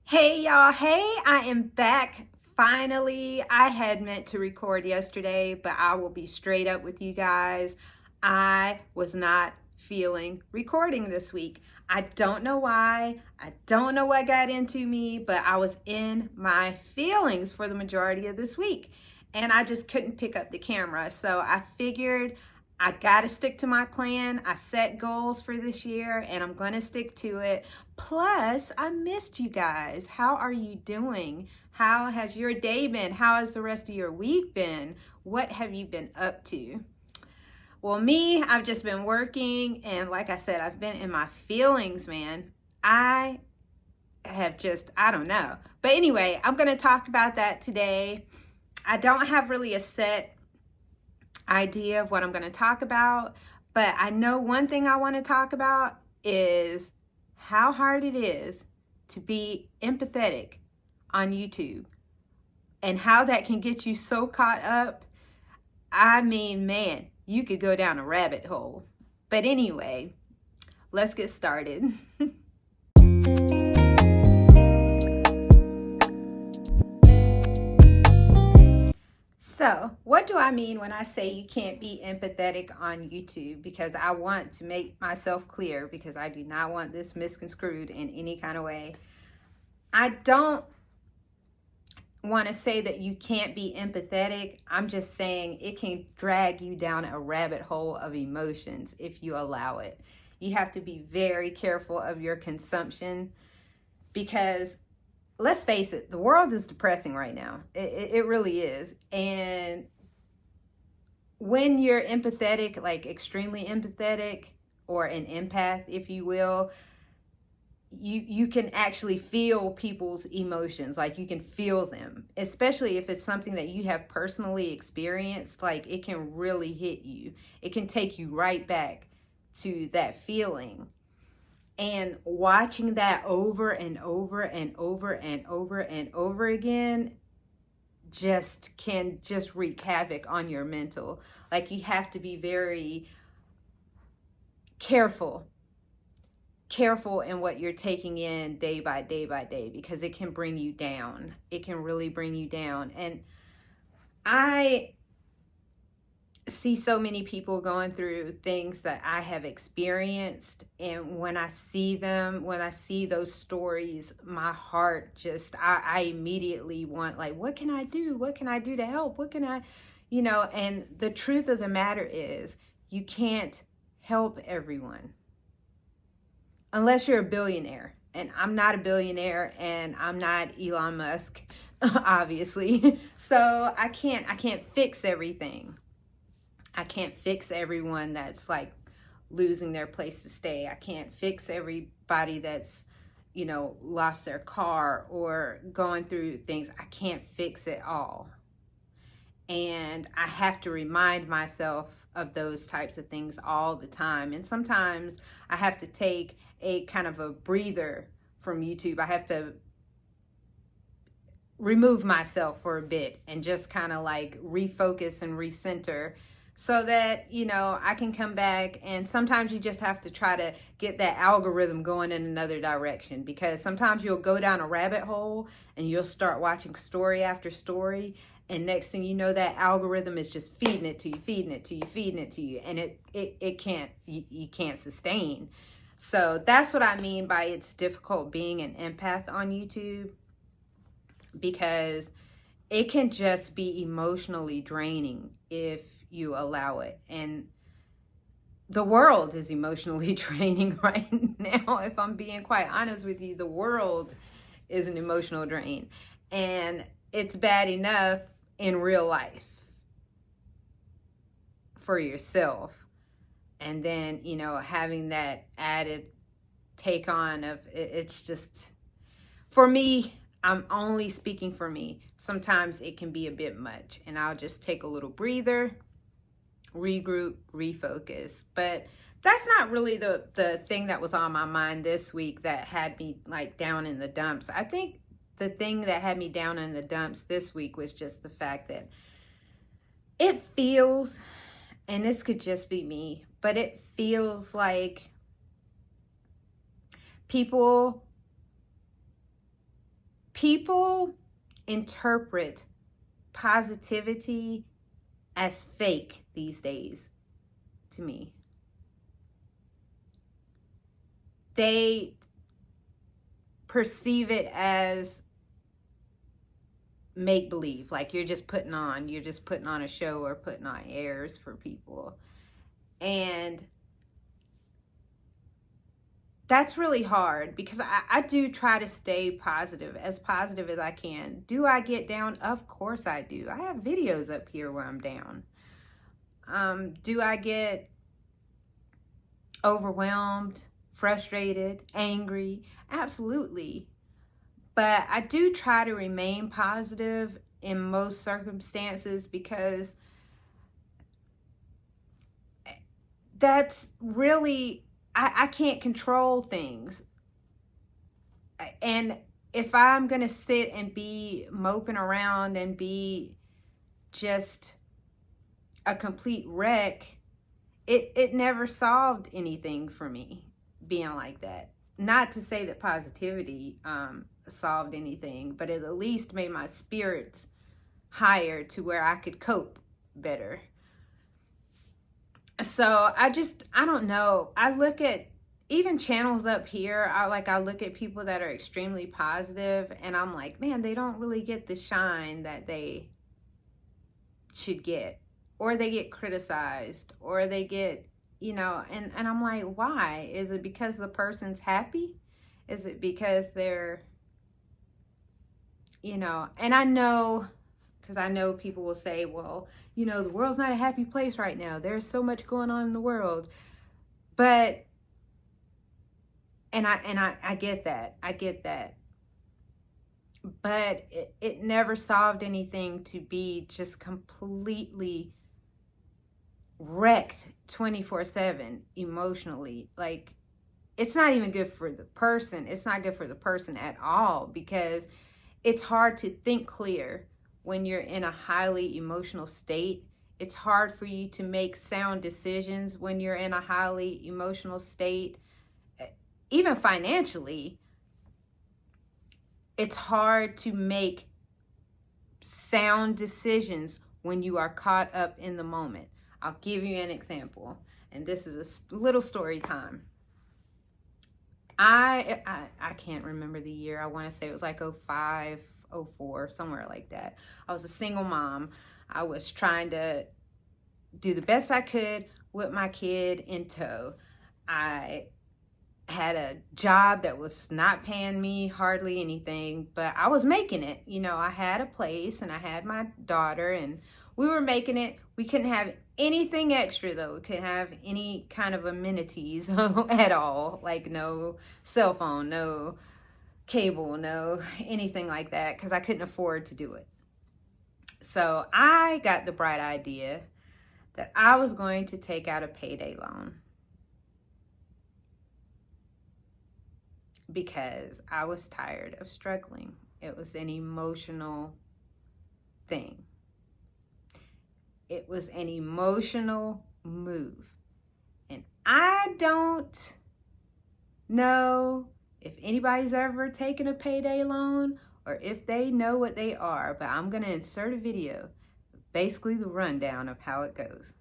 Hey y'all, hey, I am back finally. I had meant to record yesterday, but I will be straight up with you guys. I was not feeling recording this week. I don't know why. I don't know what got into me, but I was in my feelings for the majority of this week and I just couldn't pick up the camera. So I figured I got to stick to my plan. I set goals for this year and I'm going to stick to it. Plus, I missed you guys. How are you doing? How has your day been? How has the rest of your week been? What have you been up to? Well, me, I've just been working, and like I said, I've been in my feelings, man. I I don't know. But anyway, I'm going to talk about that today. I don't have really a set idea of what I'm going to talk about, but I know one thing I want to talk about is how hard it is to be empathetic on YouTube and how that can get you so caught up. I mean, man, you could go down a rabbit hole. But anyway, let's get started. So, what do I mean when I say you can't be empathetic on YouTube? Because I want to make myself clear, because I do not want this misconstrued in any kind of way. I don't want to say that you can't be empathetic. I'm just saying it can drag you down a rabbit hole of emotions if you allow it. You have to be very careful of your consumption, because let's face it, the world is depressing right now. It really is. And when you're empathetic, like extremely empathetic, or an empath, if you will, you can actually feel people's emotions. Like, you can feel them, especially if it's something that you have personally experienced. Like, it can really hit you. It can take you right back to that feeling. And watching that over and over and over and over and over again can wreak havoc on your mental. Like, you have to be very careful in what you're taking in day by day by day, because it can bring you down. It can really bring you down. And I see so many people going through things that I have experienced, and when I see those stories, my heart I immediately want, like, what can I do to help? What can I, and the truth of the matter is, you can't help everyone unless you're a billionaire. And I'm not a billionaire, and I'm not Elon Musk, obviously. So I can't fix everything. I can't fix everyone that's like losing their place to stay. I can't fix everybody that's, lost their car or going through things. I can't fix it all. And I have to remind myself of those types of things all the time. And sometimes I have to take a kind of a breather from YouTube. I have to remove myself for a bit and just kind of like refocus and recenter, so that, I can come back. And sometimes you just have to try to get that algorithm going in another direction, because sometimes you'll go down a rabbit hole and you'll start watching story after story, and next thing you know, that algorithm is just feeding it to you, and you can't sustain. So that's what I mean by it's difficult being an empath on YouTube, because it can just be emotionally draining if you allow it. And the world is emotionally draining right now. If I'm being quite honest with you, the world is an emotional drain. And it's bad enough in real life for yourself. And then, having that added take on of it's just, for me, I'm only speaking for me. Sometimes it can be a bit much, and I'll just take a little breather, regroup, refocus. But that's not really the thing that was on my mind this week that had me like down in the dumps. I think the thing that had me down in the dumps this week was just the fact that it feels, and this could just be me, but it feels like people People interpret positivity as fake these days to me. They perceive it as make believe, like you're just putting on a show or putting on airs for people. And that's really hard because I do try to stay positive as I can. Do I get down? Of course I do. I have videos up here where I'm down. Do I get overwhelmed, frustrated, angry? Absolutely. But I do try to remain positive in most circumstances because that's really, I can't control things. And if I'm going to sit and be moping around and be just a complete wreck, it never solved anything for me being like that. Not to say that positivity solved anything, but it at least made my spirits higher to where I could cope better. So I don't know. I look at even channels up here. I look at people that are extremely positive and I'm like, man, they don't really get the shine that they should get, or they get criticized, or they get, and I'm like, why? Is it because the person's happy? Is it because they're, and I know, because I know people will say, well, the world's not a happy place right now. There's so much going on in the world. But, and I get that. I get that. But it never solved anything to be just completely wrecked 24/7 emotionally. Like, it's not even good for the person. It's not good for the person at all, because it's hard to think clear when you're in a highly emotional state. It's hard for you to make sound decisions when you're in a highly emotional state. Even financially, it's hard to make sound decisions when you are caught up in the moment. I'll give you an example, and this is a little story time. I can't remember the year. I want to say it was like 05, 04, somewhere like that. I was a single mom. I was trying to do the best I could with my kid in tow. I had a job that was not paying me hardly anything, but I was making it. I had a place and I had my daughter and we were making it. We couldn't have anything extra though. We couldn't have any kind of amenities at all, like no cell phone, no cable, no anything like that, because I couldn't afford to do it. So I got the bright idea that I was going to take out a payday loan, because I was tired of struggling. It was an emotional thing. It was an emotional move. And I don't know if anybody's ever taken a payday loan or if they know what they are, but I'm going to insert a video, basically the rundown of how it goes.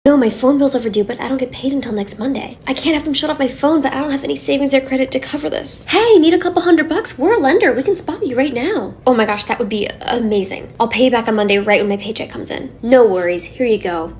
No, my phone bill's overdue, but I don't get paid until next Monday. I can't have them shut off my phone, but I don't have any savings or credit to cover this. Hey, need a couple $100? We're a lender. We can spot you right now. Oh my gosh, that would be amazing. I'll pay you back on Monday right when my paycheck comes in. No worries. Here you go.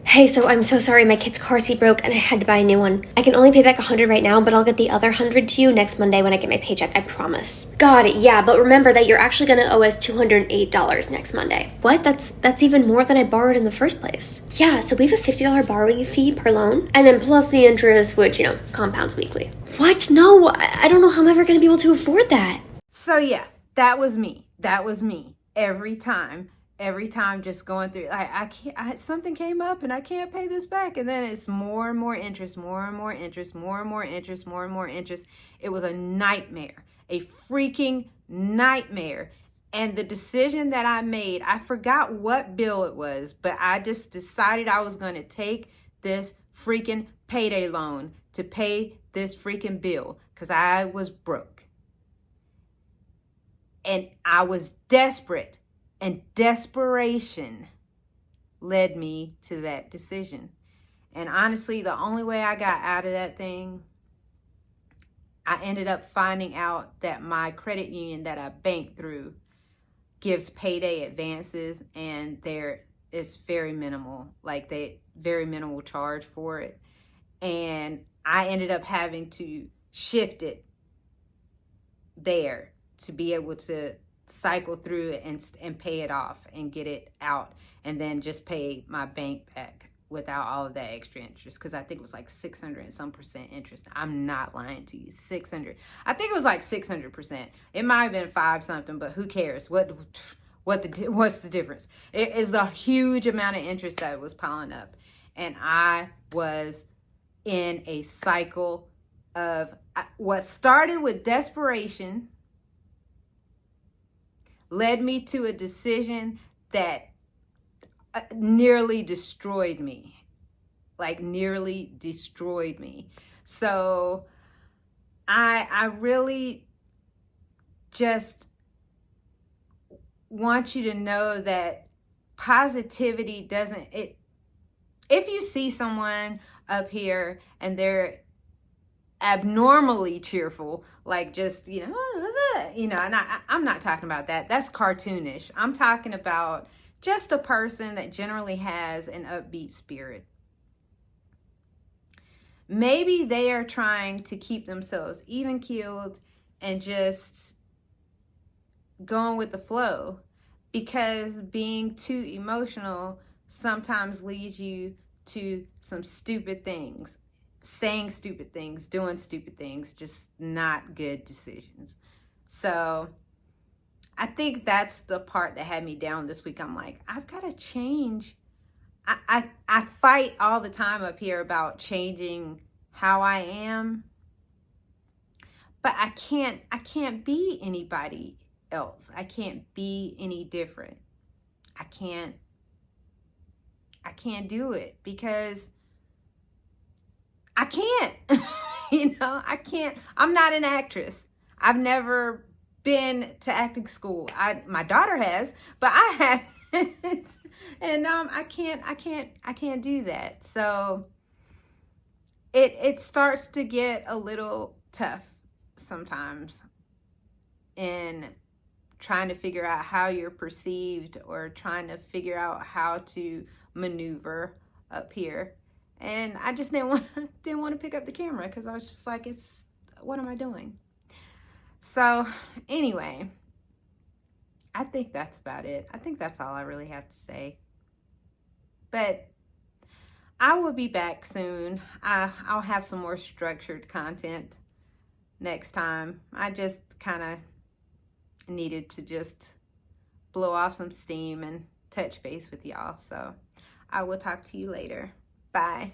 Hey, so I'm so sorry, my kid's car seat broke and I had to buy a new one. I can only pay back $100 right now, but I'll get the other $100 to you next Monday when I get my paycheck, I promise. Got it, yeah, but remember that you're actually gonna owe us $208 next Monday. What? That's even more than I borrowed in the first place. Yeah, so we have a $50 borrowing fee per loan, and then plus the interest, which, compounds weekly. What? No, I don't know how I'm ever gonna be able to afford that. So yeah, that was me. Every time just going through, something came up and I can't pay this back. And then it's more and more interest, more and more interest, more and more interest, more and more interest. It was a nightmare, a freaking nightmare. And the decision that I made, I forgot what bill it was, but I just decided I was going to take this freaking payday loan to pay this freaking bill because I was broke. And I was desperate, and desperation led me to that decision. And honestly, the only way I got out of that thing, I ended up finding out that my credit union that I bank through gives payday advances, and it's very minimal, like they very minimal charge for it. And I ended up having to shift it there to be able to cycle through it and pay it off and get it out, and then just pay my bank back without all of that extra interest, because I think it was like 600 and some percent interest. I'm not lying to you. 600. I think it was like 600%. It might have been 5 something, but who cares? What's the difference? It is a huge amount of interest that was piling up, and I was in a cycle of what started with desperation led me to a decision that nearly destroyed me. So I really just want you to know that positivity if you see someone up here and they're abnormally cheerful, like just, and I'm not talking about that. That's cartoonish. I'm talking about just a person that generally has an upbeat spirit. Maybe they are trying to keep themselves even keeled and just going with the flow, because being too emotional sometimes leads you to some stupid things, saying stupid things, doing stupid things, just not good decisions. So I think that's the part that had me down this week. I'm like, I've got to change. I fight all the time up here about changing how I am, but I can't be anybody else. I can't be any different. I can't do it because I can't. I can't. I'm not an actress. I've never been to acting school. My daughter has, but I haven't. And I can't do that. So it starts to get a little tough sometimes in trying to figure out how you're perceived, or trying to figure out how to maneuver up here. And I just didn't want to pick up the camera, because I was just like, what am I doing? So anyway, I think that's about it. I think that's all I really have to say. But I will be back soon. I'll have some more structured content next time. I just kind of needed to just blow off some steam and touch base with y'all. So I will talk to you later. Bye.